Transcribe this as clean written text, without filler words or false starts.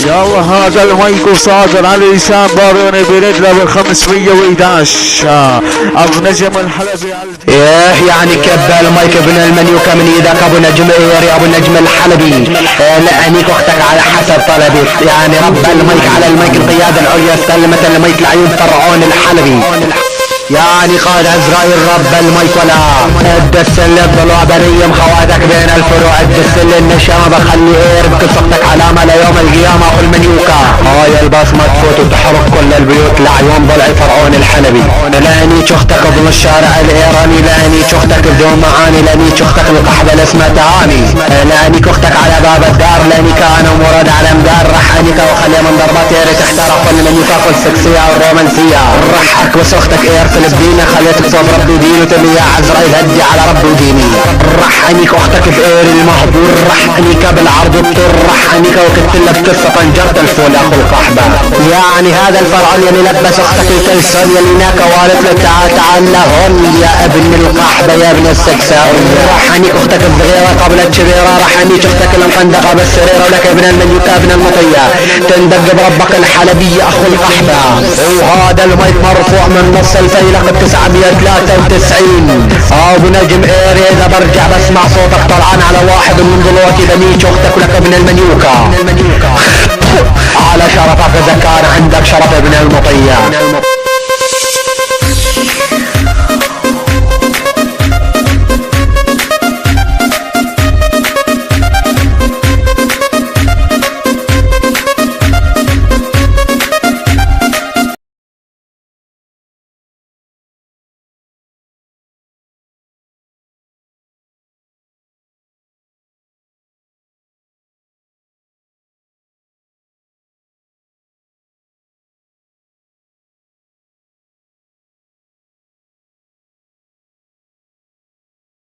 يلا هذا المايك صادر على لسان باروني برجله بال511 ابو نجم الحلبي. ايه يعني كب المايك ابن المنيوكة من ايدك ابو نجم ايري ابو النجم الحلبي. لانيك واختك على حسب طلبك، يعني رب المايك على المايك القيادة العليا استلمت المايك لعيون فرعون الحلبي، يعني قائد عزرائيل رب المايك ولا الدسل الضلوع بريم خواتك بين الفروع الدسل النشامة بخلي اير بكل صوتك علامة ليوم القيامة اخو المنيوكة. هاي البصمة تفوت وتحرق كل البيوت لعيون ضلع فرعون الحلبي. لاني شختك ضمن الشارع الايراني، لاني شختك بدون معاني، لاني شختك بقحبة اسمها تهاني، لاني كختك على باب الدار، لاني كان مراد على مدار رحانيك وخلي من ضربات ايري تحترق كل المنيوكة كل السكسية والرومانسية. رحك وسختك اير فلسطين خليتك صوت ربي دين وتبي يا عزرائيل هدي على ربي وديني. رحنيك واختك بقير المهجور، رحنيك بالعرض الطر، رحنيك وكنت لك قصة طنجرة الفول اخو القحبة. يعني هذا الفرعون يلي لبس اختك الكلسون يلي ناك وارث له تعال تعال هون يا ابن القحبة يا ابن السكساوي. رحنيك اختك الصغيرة قبل الكبيرة، رحنيك اختك المقندقة بالسريرة ولك ابن المنيوكة ابن المطية تندق بربك الحلبي اخو القحبة. وهذا المايك مرفوع من نص الفيلق 993 ابو نجم ايري. اذا برجع بسمع صوتك طلعان على واحد من ضلوعتي بنيك اختك ولك ابن المنيوكة على شرفك اذا كان عندك شرف ابن المطية.